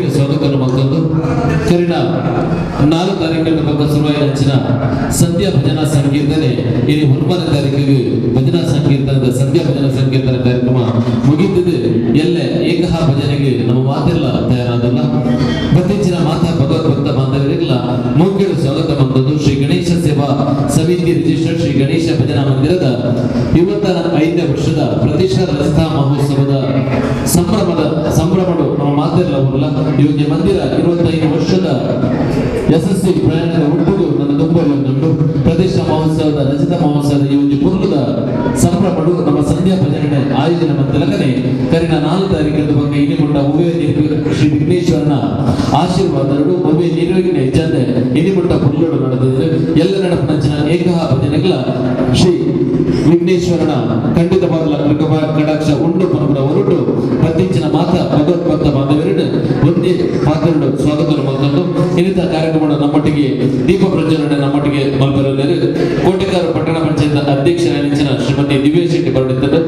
ಕಾರ್ಯಕ್ರಮಕ್ಕೆ ಸ್ವಾಗತ ಮತ್ತೊಂದು ಕರಿಣ 4 ತಾರೀಕಿನ ಬಗ್ಗೆ ಶುರುವಾಯಿನ ಹಂಚಿನ ಸಂಧ್ಯಾ ಭಜನಾ ಸಂಕೀರ್ತನೆ ಇಲ್ಲಿ 9ನೇ ತಾರೀಕಿಗೆ ಭಜನಾ ಸಂಕೀರ್ತನದ ಸಂಧ್ಯಾ ಭಜನಾ ಸಂಕೀರ್ತನ ಕಾರ್ಯಕ್ರಮ ಮುಗಿದಿದೆ. ಎಲ್ಲೇ ಏಕಹ ಭಜನೆಗೆ ನಮ್ಮ ಮಾತೆಲ್ಲ ತಯಾರಾದಲ್ಲ. ಪ್ರತಿಚಿನ ಮಾತಾ ಭಗವದ್ಭಕ್ತ ಬಾಂಧವರಿಗೆಲ್ಲ ಮುಖ್ಯ ಸ್ವಾಗತ ಮತ್ತೊಂದು ಶ್ರೀ ಗಣೇಶ ಸೇವಾ ಸಮಿತಿ ರಿಜಿಸ್ಟರ್ಡ್ ಶ್ರೀ ಗಣೇಶ ಭಜನಾ ಮಂದಿರದ 25ನೇ ವರ್ಷದ ಪ್ರತಿಷ್ಠಾ ರಸ್ತಾ ಮಹೋತ್ಸವದ ಸಂಭ್ರಮಗಳು ನಮ್ಮ ಮಾತೆಲ್ಲ ಯೋಗ್ಯ ಮಂದಿರ 25 ವರ್ಷದ ಯಶಸ್ವಿ ಪ್ರಯಾಣದ ಹುಟ್ಟುದು ನನ್ನ ದುಂಬಲು ಪ್ರತಿಷ್ಠಾ ಮಹೋತ್ಸವದ ರಜತ ಮಹೋತ್ಸವದ ಈ ಒಂದು ಪೂರ್ವದ ಸಂಭ್ರಮಗಳು ನಮ್ಮ ಸಂಧ್ಯಾ ಭಜನೆ ಆಯೋಜನೆ ಮಂತಲಕನೆ ಕರಿನ 4 ತಾರೀಕಿನ ಬಗ್ಗೆ ಇನಿಮುಟ್ಟ ಶ್ರೀ ವಿಘ್ನೇಶ್ವರನ ಆಶೀರ್ವಾದಗಳು ಒಬ್ಬೆ ನಿರ್ವಹಣೆ ಹೆಚ್ಚಾದೆ ಇನಿಮುಟ್ಟ ಪುಲ್ಲೋಡು ನಡೆದಿದೆ. ಎಲ್ಲ ನಡಪನಂಚಿನ ಏಕಹ ಭಜನೆಗಳ ಶ್ರೀ ವಿಘ್ನೇಶ್ವರನ ಖಂಡಿತವಾಗಲ ಕಟಾಕ್ಷ ಉಂಡು ಪರಪುರ ಹೊರಟು ಪ್ರತಿಂಚಿನ ಮಾತ ಭಗವದ್ಭಕ್ತ ಬಾಂಧವರಿಗೆ ಒಂದೇ ಮಾತನಾಡು ಸ್ವಾಗತ ಮತ್ತೊಂದು ಇನ್ನಿತ ಕಾರ್ಯಕ್ರಮ ನಮ್ಮೊಟ್ಟಿಗೆ ದೀಪ ಪ್ರಜ್ವಲನೆ ನಮ್ಮೊಟ್ಟಿಗೆ ಮಲ್ಪರಲ್ಲಿ ಕೋಟೆಕಾರ ಪಟ್ಟಣ ಪಂಚಾಯತ್ ಅಧ್ಯಕ್ಷರಾಗಿನ ಶ್ರೀಮತಿ ದಿವ್ಯಾ ಶೆಟ್ಟಿ ಬರಲಿದ್ದಾರೆ.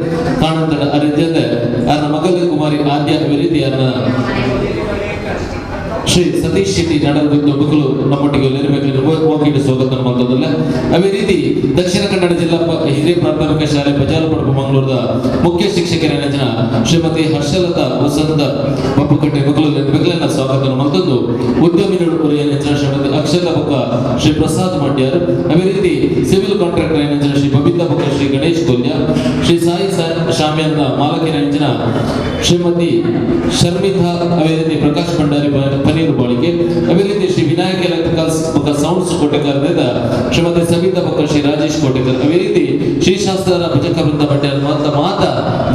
ಕಾಣಂತಡ ಅರಿಜಂದ ಅವರ ಮಗಲ ಕುಮಾರಿ ಆದ್ಯ ರೀತಿ ಶ್ರೀ ಸತೀಶ್ ಶೆಟ್ಟಿ ನಡೆದ ಮಕ್ಕಳು ನಮ್ಮೊಟ್ಟಿಗೆ ಹೋಗಿಟ್ಟು ಸ್ವಾಗತ ಮತ್ತೊಂದಲ್ಲ. ಅದೇ ರೀತಿ ದಕ್ಷಿಣ ಕನ್ನಡ ಜಿಲ್ಲಾ ಹಿರಿಯ ಪ್ರಾಥಮಿಕ ಶಾಲೆ ಬಜಾರಪಡಪು ಮಂಗಳೂರದ ಮುಖ್ಯ ಶಿಕ್ಷಕರ ಶ್ರೀಮತಿ ಹರ್ಷಲತಾ ವಸಂತ ಬಪ್ಪಕಟ್ಟೆ ಮಕ್ಕಳನ್ನ ಸ್ವಾಗತ ಮತ್ತೊಂದು ಉದ್ಯಮಿಗಳು ಶ್ರೀಮತಿ ಅಕ್ಷತ ಬಕ್ಕ ಶ್ರೀ ಪ್ರಸಾದ್ ಮಡ್ಯಾರ್. ಅದೇ ರೀತಿ ಸಿವಿಲ್ ಕಾಂಟ್ರಾಕ್ಟರ್ ಶ್ರೀ ಬಬಿತಾ ಬಕ್ಕ ಶ್ರೀ ಗಣೇಶ್ ಕೊಲ್ಯ ಶ್ರೀ ಸಾಯಿ ಶಾಮ್ಯಂದ ಮಾಲಕಿನ ಶ್ರೀಮತಿ ಶರ್ಮಿತಾ. ಅದೇ ರೀತಿ ಪ್ರಕಾಶ್ ಭಂಡಾರಿ ಪನೀರು ಬಾಳಿಕೆ. ಅದೇ ರೀತಿ ಶ್ರೀ ವಿನಾಯಕ ಎಲೆಕ್ಟ್ರಿಕಲ್ಸ್ ಬಕ್ಕ ಸೌಂಡ್ಸ್ ಕೋಟೆಕರ್ನಿಂದ ಶ್ರೀಮತಿ ಸವಿತಾ ಬಕ್ಕ ಶ್ರೀ ರಾಜೇಶ್ ಕೋಟೆಕರ್. ಅದೇ ರೀತಿ ಶ್ರೀ ಶಾಸ್ತ್ರ ಭಜಕ ವೃಂದ ಭಟ್ಯಾರ ಮಾತ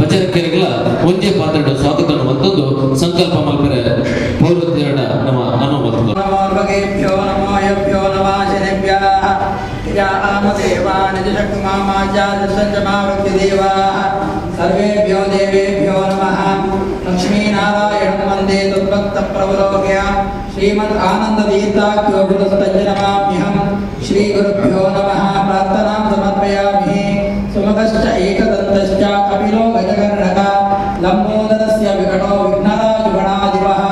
ಭಜನಕೆರೆಗಳ ಒಂದೇ ಪಾತ್ರದ ಸ್ವಾಗತ ಮತ್ತೊಂದು ಸಂಕಲ್ಪ ಮಲ್ಪರೆ ಪೌರತ್ಯರಡ ನಮ್ಮ ಅನುಮತ सर्वेभ्यो देवेभ्यो नमः. लक्ष्मीनारायण वन्दे तद्भक्त प्रवलोक्य श्रीमद् आनंद तीर्थाख्यो गुरुस्तज्जनमाम्यहम्. श्री गुरुभ्यो नमः. प्रार्थनां समर्पयामि. सुमुखश्च एकदन्तश्च कपिलो गजकर्णकः लम्बोदरस्य विकटो विघ्नराजगणाधिपः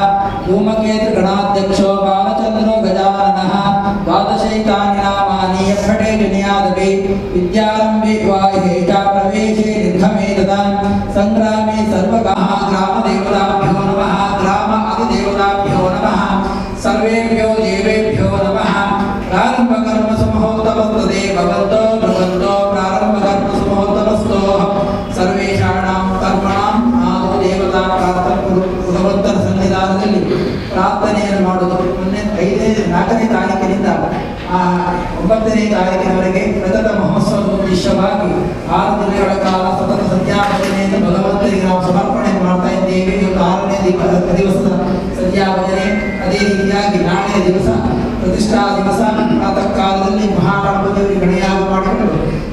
धूमकेतुगणाध्यक्षो बालचन्द्रो गजाननः. द्वादशैतानि नामानि यत्फटे जनियादपि विद्यारम्भे वाहे च प्रवेशे निर्गमे तथा संग्रामे सर्वगः ग्रामदेवताभ्यो नमः. ग्राम अधिदेवताभ्यो नमः. सर्वेभ्यो देवेभ्यो नमः. प्रारम्भकर्म सुमुहूर्तमस्तदे भवन्तो भ्रुवन्तो प्रारम्भकर्म सर्वेषाणां कर्मणां ನಾವು ದೇವತಾ ಭಗವಂತನ ಸನ್ನಿಧಾನದಲ್ಲಿ ಪ್ರಾರ್ಥನೆಯನ್ನು ಮಾಡುವುದು. ಮೊನ್ನೆ 4ನೇ ತಾರೀಕಿನಿಂದ 9ನೇ ತಾರೀಕಿನವರೆಗೆ ಪ್ರಥಮ ಮಹೋತ್ಸವದ ಉದ್ದೇಶವಾಗಿ 6 ದಿನಗಳ ಕಾಲ ಸತತ ಸಂಧ್ಯಾಭಜನೆಯನ್ನು ಭಗವಂತನಿಗೆ ನಾವು ಸಮರ್ಪಣೆ ಮಾಡ್ತಾ ಇದ್ದೇವೆ. ಇವತ್ತು 6ನೇ ದಿವಸದ ಸಂಧ್ಯಾಭಜನೆ. ಅದೇ ರೀತಿಯಾಗಿ ನಾಳೆಯ ದಿವಸ ಪ್ರತಿಷ್ಠಾ ದಿವಸ ಪ್ರಾತಃ ಕಾಲದಲ್ಲಿ ಮಹಾಗಣಪತಿಯವರಿಗೆ ಗಣಯಾಗ ಮಾಡಿಕೊಂಡು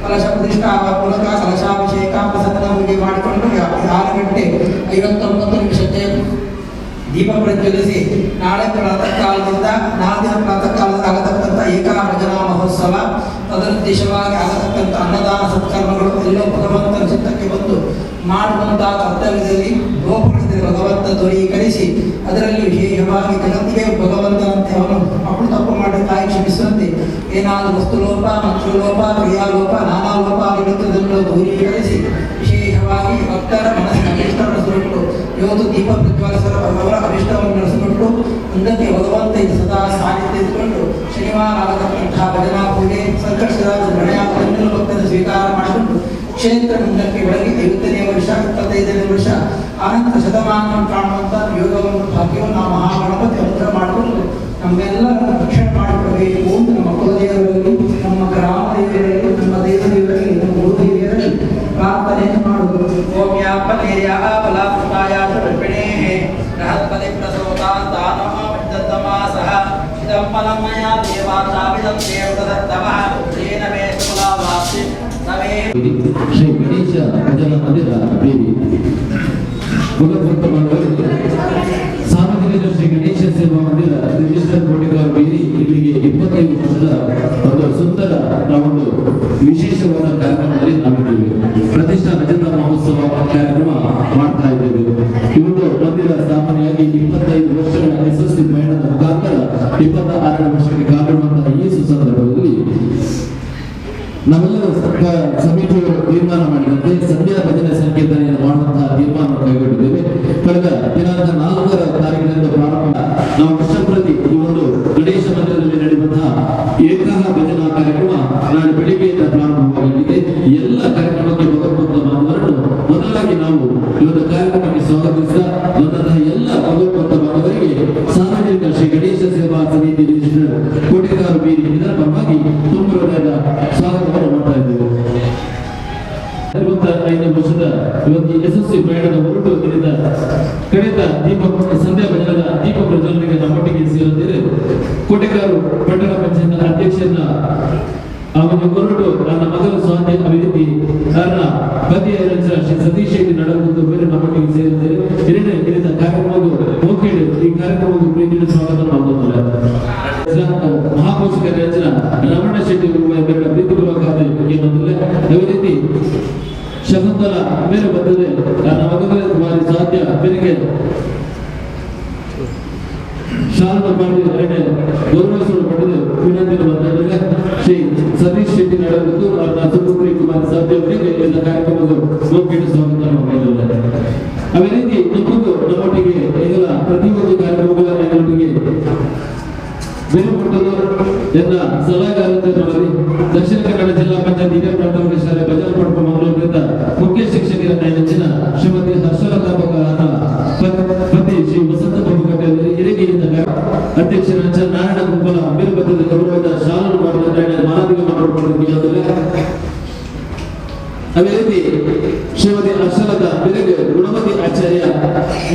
ಕಲಶ ಪ್ರತಿಷ್ಠಾ ಮೂಲಕ ಕಲಶಾಭಿಷೇಕ ಪ್ರಸನ್ನ ಪೂಜೆ ಮಾಡಿಕೊಂಡು 6 ಗಂಟೆ 59 ನಿಮಿಷಕ್ಕೆ ದೀಪ ಪ್ರಜ್ವಲಿಸಿ ನಾಳೆ ಪ್ರಾತಃ ಕಾಲದಿಂದ ನಾದಿನ ಪ್ರಾತಃ ಕಾಲದಲ್ಲಿ ಆಗತಕ್ಕಂಥ ಏಕಾ ಭಜನಾ ಮಹೋತ್ಸವ ತದನುದ್ದೇಶವಾಗಿ ಆಗತಕ್ಕಂಥ ಅನ್ನದಾನ ಸತ್ಕರ್ಮಗಳು ಎಲ್ಲೋ ಭಗವಂತನ ಚಿತ್ತಕ್ಕೆ ಬಂದು ಮಾಡುವಂತಹ ಕರ್ತವ್ಯದಲ್ಲಿ ಲೋಪಗಳಿದ್ದರೆ ಭಗವಂತ ದೂರೀಕರಿಸಿ ಅದರಲ್ಲಿ ವಿಶೇಷವಾಗಿ ಜಗತ್ತಿಗೆ ಭಗವಂತನಂತೆ ಅವನು ಮಕ್ಕಳು ತಪ್ಪು ಮಾಡಿ ತಾಯಿ ಕ್ಷಮಿಸುವಂತೆ ಏನಾದರೂ ವಸ್ತುಲೋಪ ಮಂತ್ರಲೋಪ ಕ್ರಿಯಾಲೋಪ ನಾನಾ ಲೋಪ ಆಗಿರುತ್ತದನ್ನು ದೂರೀಕರಿಸಿ ವಿಶೇಷವಾಗಿ ಭಕ್ತರ ಮನಸ್ಸಿನ ಅಭಿಷ್ಟವನ್ನು ನಡೆಸಿಕೊಂಡು ಇವತ್ತು ದೀಪ ಪ್ರಜ್ವಲಿಸಲು ಅವರ ಅಭಿಷ್ಟವನ್ನು ನಡೆಸಿಕೊಂಡು ಮುಂದಕ್ಕೆ ಭಗವಂತ ಇದು ಸದಾ ಸಾನ್ನಿಧ್ಯ ಇದ್ದುಕೊಂಡು ಶನಿವಾರ ಆಗತಕ್ಕಂತಹ ಭಜನಾ ಪೂಜೆ ಸಂಕಷ್ಟದ ಗಣಯಾಗವನ್ನು ಭಕ್ತರ ಸ್ವೀಕಾರ ಮಾಡಿಕೊಂಡು ಕ್ಷೇತ್ರ ಮುಂದಕ್ಕೆ ಬೆಳಗ್ಗೆ 50ನೇ ವರ್ಷ 25ನೇ ವರ್ಷ ಅನಂತ ಶತಮಾನವನ್ನು ಕಾಣುವಂಥ ಯೋಗವನ್ನು ಭಾಗ್ಯವನ್ನು ನಾವು ಮಹಾಗಣಪತಿ ಅನುಗ್ರಹ ಮಾಡಿಕೊಂಡು ನಮ್ಮೆಲ್ಲರನ್ನು ರಕ್ಷಣೆ ಮಾಡಿಕೊಡಬೇಕು ಅಂತ ನಮ್ಮ ಕುಲದೇವರಲ್ಲಿ ನಮ್ಮ ಗ್ರಾಮ ದೇವರಲ್ಲಿ ನಮ್ಮ ದೇವದೇವರಲ್ಲಿ ನಮ್ಮ ಗುರು ಹಿರಿಯರಲ್ಲಿ ಪ್ರಾರ್ಥನೆಯನ್ನು ಮಾಡುವುದು. ಓಂ ಯಾಪನೇರ್ಯ ಫಲಾಪುಪಾಯ ಪ್ರಪಿಣೇ ಬೃಹತ್ಪತಿ ಪ್ರಸೋತಾಸ್ತಾನೋ ವಿದ್ಯತ್ತಮಾಸಃ ಇದಂ ಫಲಮಯ ದೇವಾಚಾವಿದಂ ದೇವದತ್ತಮಃ ತೇನ ಮೇ ಫಲಾವಾಪ್ತಿ ನಮೇ. ಶ್ರೀ ಗಣೇಶ ಭಜನಾ ಮಂದಿರ ಬೇರಿ ಸಾರ್ವಜನಿಕ ಶ್ರೀ ಗಣೇಶ ಸೇವಾ ಮಂದಿರ ರಿಜಿಸ್ಟರ್ ಕೋಟೆಗಾರ ಬೇರಿ ಇಲ್ಲಿಗೆ 25 ವರ್ಷದ ಒಂದು ಸುಂದರ ನಾವೊಂದು ವಿಶೇಷವಾದ ಕಾರ್ಯಕ್ರಮದಲ್ಲಿ ನಾವಿದ್ದೇವೆ. ಪ್ರತಿಷ್ಠಾ ರಜತ ಮಹೋತ್ಸವ ಕಾರ್ಯಕ್ರಮ ಮಾಡ್ತಾ ಇದ್ದೇವೆ. ಇವತ್ತು ಮಂದಿರ ಸ್ಥಾಪನೆಯಾಗಿ 25 ವರ್ಷ ವರ್ಷಗಳ ಯಶಸ್ವಿ ಪ್ರಯಾಣದ ಮುಖಾಂತರ 26ನೇ ವರ್ಷಕ್ಕೆ ಕಾಲಿಡುವಂತಹ ಈ ಸುಸಂದರ್ಭದಲ್ಲಿ ನಾವೆಲ್ಲರೂ ಸಮಿತಿಯು ತೀರ್ಮಾನ ಮಾಡಿದಂತೆ ಸಂಧ್ಯಾ ಭಜನೆ ಸಂಕೀರ್ತನೆಯನ್ನು ಮಾಡುವಂತಹ ತೀರ್ಮಾನ ಕೈಗೊಂಡಿದ್ದೇವೆ. ಕಳೆದ ದಿನಾಂಕ 4ರ ತಾರೀಕಿನಿಂದ ಪ್ರಾರಂಭ ನಾವು ವರ್ಷಪ್ರತಿ ಈ ಒಂದು ಗಣೇಶ ಮಂದಿರದಲ್ಲಿ ನಡೆಯುವಂತಹ ಏಕಃ ಭಜನಾ ಕಾರ್ಯಕ್ರಮ ನಾಳೆ ಬೆಳಿಗ್ಗೆಯಿಂದ ಪ್ರಾರಂಭವಾಗಲಿದೆ. ಎಲ್ಲ ಕಾರ್ಯಕ್ರಮಕ್ಕೆ ಭಗವಂತ ಬಾಂಧವರನ್ನು ಮೊದಲಾಗಿ ನಾವು ಇವತ್ತು ಕಾರ್ಯಕ್ರಮಕ್ಕೆ ಸ್ವಾಗತಿಸಿದ ಬಂದಂತಹ ಎಲ್ಲ ಭಗವಂತ ಬಾಂಧವರಿಗೆ ಸಾರ್ವಜನಿಕ ಶ್ರೀ ಗಣೇಶ ಸೇವಾ ಸಮಿತಿ ರಿಜಿಸ್ಟರ್ ಕೋಟೆಕಾರ ಬೀರಿ ಇದರ ಪರವಾಗಿ ತುಂಬ ಹೃದಯದ ಸ್ವಾಗತವನ್ನು ಮಾಡ್ತಾ ಇದ್ದೇವೆ. 55 ವರ್ಷದ ಇವತ್ತು ಯಶಸ್ವಿ ಪ್ರಯಾಣದ ಹೊರಟು ದಿನದ ಕಳೆದ ದೀಪ ಸಂಧ್ಯಾ ಭಜನದ ದೀಪ ಪ್ರಜ್ವಲನೆಗೆ ನಮ್ಮೊಟ್ಟಿಗೆ ಸೇರುತ್ತಾರೆ. ಕೋಟೆಕಾರು ಪಟ್ಟಣ ಪಂಚಾಯತ್ ಅಧ್ಯಕ್ಷರನ್ನ ಅವನು ಹೊರಟು ನನ್ನ ಮಗನ ಸ್ವಾಮಿ ಅಭಿವೃದ್ಧಿ ಕಾರಣ ಪತಿಯ ಶ್ರೀ ಸತೀಶ್ ಶೆಟ್ಟಿ ನಡಗುಂದು ಬೇರೆ ನಮ್ಮೊಟ್ಟಿಗೆ ಸೇರುತ್ತಾರೆ. ಎರಡನೇ ದಿನದ ಕಾರ್ಯಕ್ರಮವು ಹೋಗಿಡು ಈ ಕಾರ್ಯಕ್ರಮವು ಪ್ರೀತಿಯ ಸ್ವಾಗತ ಮಾಡುತ್ತಾರೆ. ಮಹಾಪೋಷಕ ರಚನ ರಮಣ ಶೆಟ್ಟಿ ಬೇರೆ ಪ್ರೀತಿಪೂರ್ವಕ ಬಂದಿಲ್ಲ. ಅದೇ ರೀತಿ ಶಕುಂತಲ ಬೇರೆ ಬಂದಿದೆ ನನ್ನ ಮಗನ ಬಾರಿ ಸಾಧ್ಯ ಬೇರೆಗೆ ಶಾಲಾ ಮಾಡಿದ ಎರಡನೇ ಗೌರವಿಸಲು ಪಡೆದು ವಿನಂತಿಯನ್ನು ಬಂದಿದ್ದಾರೆ. ಶ್ರೀ ಸತೀಶ್ ಶೆಟ್ಟಿ ನಡೆದು ಅವರ ಸುಪುತ್ರಿ ಕುಮಾರಿ ಸಾಧ್ಯವರಿಗೆ ಎಲ್ಲ ಕಾರ್ಯಕ್ರಮದ ಹೋಗಿಡು ಸ್ವಾಗತ ಮಾಡಿದ್ದಾರೆ. ಅದೇ ರೀತಿ ನಮ್ಮೊಟ್ಟಿಗೆ ಎಲ್ಲ ಪ್ರತಿಯೊಂದು ಕಾರ್ಯಕ್ರಮಗಳನ್ನು ನಮ್ಮೊಟ್ಟಿಗೆ ಬೆಲೆಕೊಟ್ಟರು ಎಲ್ಲ ಸಲಹೆಗಾರರಲ್ಲಿ ದಕ್ಷಿಣ ಕನ್ನಡ ಜಿಲ್ಲಾ ಪಂಚಾಯತ್ ಹಿರಿಯ ಪ್ರಾಥಮಿಕ ಶಾಲೆ ಬಜಾರಪಡ್ಪ ಮಂಗಳೂರಿನಿಂದ ಮುಖ್ಯ ಶಿಕ್ಷಕರ ನೆಚ್ಚಿನ ಶ್ರೀಮತಿ ಹರ್ಷಲತಾ ಪತಿ ಶ್ರೀ ವಸಂತ ಬಾಬು ಕಟ್ಟೆ ಹಿರಿಗೆಯಿಂದ ಅಧ್ಯಕ್ಷರ ನಾರಾಯಣ ಗುಂಪಲ ಮೇಲ್ಬತ್ತದ ಗೌರವದ ಶಾಲನ್ನು ಮಾಡಿದ ಮಾನವಿಕ ಮಾಡಿಕೊಳ್ಳುತ್ತಿದ್ದಾರೆ. ಅದೇ ರೀತಿ ಶ್ರೀಮತಿ ಹರ್ಷಲತಾ ಬೆಲೆಗೆ ಗುಣಮತಿ ಆಚಾರ್ಯ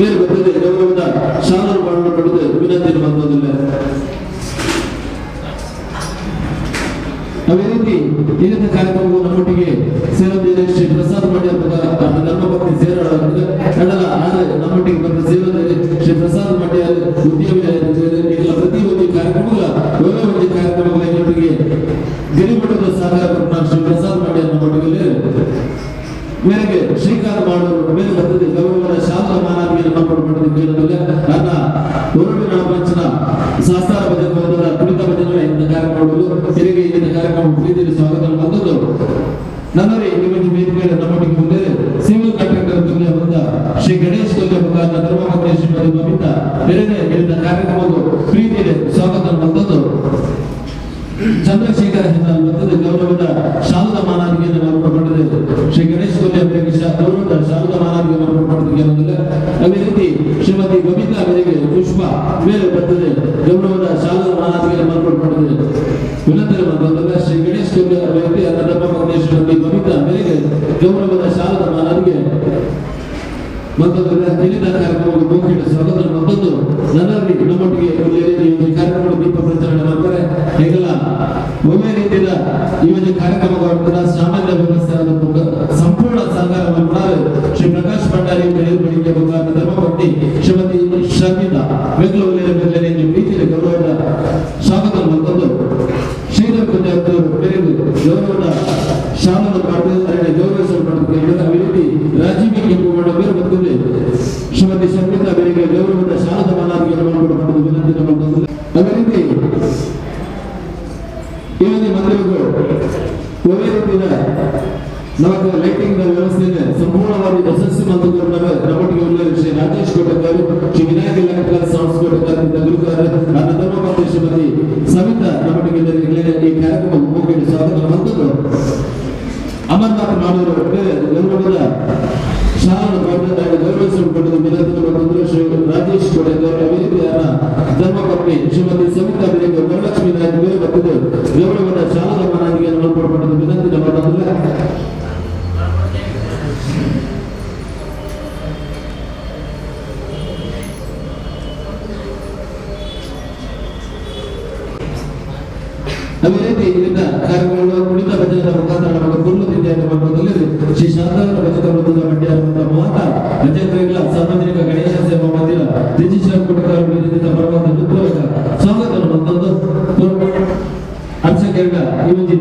ಮೇಲ್ಬತ್ತದ ಗೌರವದ ಶಾಲನ್ನು ಮಾಡಿಕೊಳ್ಳುವುದು ವಿನಂತಿಯನ್ನು ಬಂದಿಲ್ಲ. ಅದೇ ರೀತಿ ಇಂದಿನ ಕಾರ್ಯಕ್ರಮವು ನಮ್ಮೊಟ್ಟಿಗೆ ಸೇರೋದಿದೆ. ಶ್ರೀ ಪ್ರಸಾದ್ ಮಂಡ್ಯ ಧರ್ಮಭಕ್ತಿ ಸೇರೋದಿದೆ ನಮ್ಮೊಟ್ಟಿಗೆ ಬಂದ ಸೇರೋದಿದೆ. ಶ್ರೀ ಪ್ರಸಾದ್ ಮಂಡ್ಯ ಉದ್ಯಮಿ ಎಲ್ಲ ಪ್ರತಿಯೊಂದು ಕಾರ್ಯಕ್ರಮಗಳ ಒಂದು ಕಾರ್ಯಕ್ರಮಗಳ ನಮ್ಮೊಟ್ಟಿಗೆ ಗಿರಿಮಠದ ಸಹಕಾರ ಶ್ರೀ ಪ್ರಸಾದ್ ಮಂಡ್ಯ ನಮ್ಮೊಟ್ಟಿಗೆ ಮೇರೆಗೆ ಶ್ರೀಕಾಂತ್ ಮಾಡೋರು ಮೇಲೆ ಬರ್ತದೆ ಗೌರವದ ಶಾಲಾ ಮಾನವಿಯನ್ನು ಮಾಡಿಕೊಳ್ಳುವುದಿಲ್ಲ. ನನ್ನ ಹೊರಡಿನ ಪಂಚನ ಶಾಸ್ತ್ರ ಭಜನ ಕುರಿತ ಭಜನೆ ಇಂದ ಕಾರ್ಯಕ್ರಮಗಳು ತೆರಿಗೆ ಇಂದಿನ ಕಾರ್ಯಕ್ರಮ ಪ್ರೀತಿಯಲ್ಲಿ ಸ್ವಾಗತ ಬಂದದ್ದು. ನನ್ನವರೇ ನಿಮಗೆ ವೇದಿಕೆಗಳ ನಮ್ಮೊಟ್ಟಿಗೆ ಮುಂದೆ ಸಿವಿಲ್ ಕಾಂಟ್ರಾಕ್ಟರ್ ತುಲ್ಯ ಬಂದ ಶ್ರೀ ಗಣೇಶ್ ತುಲ್ಯ ಮುಖಾಂತರ ಧರ್ಮಪತ್ನಿ ಶ್ರೀಮತಿ ಬಬಿತಾ ಬೇರೆ ಹೇಳಿದ ಕಾರ್ಯಕ್ರಮವು ಪ್ರೀತಿಯಲ್ಲಿ ಸ್ವಾಗತ ಬಂದದ್ದು. ಚಂದ್ರಶೇಖರ ಹೆಸರು ಬಂದದ್ದು ಗೌರವದ ಶಾಲಾ ಮಾನವಿಯನ್ನು ಮಾಡಿಕೊಂಡಿದೆ. ಶ್ರೀ ಗಣೇಶ್ ತುಲ್ಯ ಗೌರವದ ಶಾಲಾ ಮಾನವಿಯನ್ನು ಮಾಡಿಕೊಂಡಿದೆ. ಅದೇ ರೀತಿ ಶ್ರೀಮತಿ ಬಬಿತಾ ಅವರಿಗೆ ಪುಷ್ಪ ಮೇಲೆ ಬರ್ತದೆ ಗೌರವದ ಶಾಲಾ ಮಾನವಿಯನ್ನು ಮಾಡಿಕೊಂಡಿದೆ. ವಿನಂತಿ ಬಂದ ಶ್ರೀ ಗಣೇಶ್ ತುಲ್ಯ ವ್ಯಕ್ತಿ ಧರ್ಮಪತ್ನಿ ಶ್ರೀಮತಿ ಬಬಿತಾ ಮೇರೆಗೆ ಗೌರವದ ಶಾಲಾ ಮಾನವಿಗೆ ಮತ್ತೊಂದು ತಿಳಿದ ಕಾರ್ಯಕ್ರಮಕ್ಕೆ ಹೋಗಿಡ ಸ್ವಾಗತ ಮತ್ತೊಂದು ನನ್ನಲ್ಲಿ ನಮ್ಮೊಟ್ಟಿಗೆ ಈ ಕಾರ್ಯಕ್ರಮ ದೀಪ ಪ್ರಚಾರ ಮಾಡ್ತಾರೆ. ಈಗೆಲ್ಲ ಒಮ್ಮೆ ರೀತಿಯ ಈ ಒಂದು ಕಾರ್ಯಕ್ರಮಗಳ ಸಾಮಾನ್ಯ ವ್ಯವಸ್ಥೆ ಸಂಪೂರ್ಣ ಸಹಕಾರ ಮಾಡ್ತಾರೆ. ಶ್ರೀ ಪ್ರಕಾಶ್ ಭಂಡಾರಿ ಮೇಲ್ಬಳಿಕೆ ಮುಖಾಂತರ ಧರ್ಮಪತ್ನಿ ಶ್ರೀಮತಿ ಶರ್ಮಿತಾ ಬೆಂಗಳೂರಿನ ಪ್ರೀತಿಯ ಗೌರವದ ಸ್ವಾಗತ ಮತ್ತೊಂದು ಶ್ರೀಧರ್ ಕುಂಜಾಪುರ ಮೇರೆಗೆ ಗೌರವದ ಶಾಲನ್ನು ಮಾಡಿದರೆ ಗೌರವಿಸಲ್ಪಡುತ್ತದೆ. ಅದೇ ರೀತಿ ರಾಜೀವಿ ಕೆಂಪು ಮಾಡ ಬೇರೆ ಬರ್ತದೆ ಶ್ರೀಮತಿ ಶರ್ಮಿತಾ ಬೇರೆಗೆ ಗೌರವದ ಶಾಲದ ಮಾನವಿಯನ್ನು ಮಾಡಿಕೊಳ್ಳುವುದು ವಿನಂತಿ ಮಾಡುತ್ತದೆ. ಅದೇ ರೀತಿ ಈ ಒಂದು ಮಂದಿರಗಳು ಒಳ್ಳೆ ರೀತಿಯ ನಮಗೆ ಲೈಟಿಂಗ್ ವ್ಯವಸ್ಥೆಯನ್ನು ಸಂಪೂರ್ಣವಾಗಿ ಯಶಸ್ವಿ ಮಂದಿರಗಳು ನಮ್ಮೊಟ್ಟಿಗೆ ಉಳ್ಳ ಶ್ರೀ ರಾಜೇಶ್ ಕೋಟೆಗಾರು, ಶ್ರೀ ವಿನಾಯಕ ಎಲೆಕ್ಟ್ರಿಕಲ್ ಸೌಂಡ್ಸ್ ಕೋಟೆಗಾರರಿಂದ ಗುರುಗಾರ ನನ್ನ ಧರ್ಮಪತ್ನಿ ಶ್ರೀಮತಿ ಸವಿತಾ ನಮ್ಮೊಟ್ಟಿಗೆ ಈ ಕಾರ್ಯಕ್ರಮ ಹೋಗಿ ಸ್ವಾಗತ ಬಂದದ್ದು. ಅಮರನಾಥ್ ಮಾಡೋರು ಗೌರವದ ಶಾಲಾ ಗೌರವಿಸಲ್ಪಟ್ಟದ್ದು ವಿನಂತಿ ಬಂದರು. ಶ್ರೀ ರಾಜೇಶ್ ಕೋಟೆಗಾರು ಅದೇ ರೀತಿಯಾದ ಧರ್ಮಪತ್ನಿ ಶ್ರೀಮತಿ ಸವಿತಾ ಬೇರೆ ವರಲಕ್ಷ್ಮೀ ನಾಯಕ್ ಬೇರೆ ಬರ್ತದೆ ಗೌರವದ ಶಾಲಾ ಮಾನವಿಯನ್ನು ಮಾಡಿಕೊಳ್ಳಲ್ಪಟ್ಟದ್ದು ವಿನಂತಿ ಬಂದಿಲ್ಲ. ಅದೇ ರೀತಿ ಇಲ್ಲಿಂದ ಕಾರ್ಯಕ್ರಮಗಳು ಕುಣಿತ ಭಜನದ ಮುಖಾಂತರ ನಮಗೆ ಪೂರ್ಣ ವಿದ್ಯಾರ್ಥಿ ಶ್ರೀ ಶಾಂತವರ ಭಜಕ ವೃತ್ತದ ಮಂಡ್ಯ ಮಾತ ಭಜಕರಿಗಳ ಸಾರ್ವಜನಿಕ ಗಣೇಶ ಸೇವಾ ಮಂದಿರ ರಿಜಿಸ್ಟರ್ ಕೊಟ್ಟಕಾರ ಪರವಾದ ಹೃತ್ಪೂರ್ವಕ ಸ್ವಾಗತವನ್ನು ತಂದು ಅರ್ಚಕರಿಗ ಈ ಒಂದು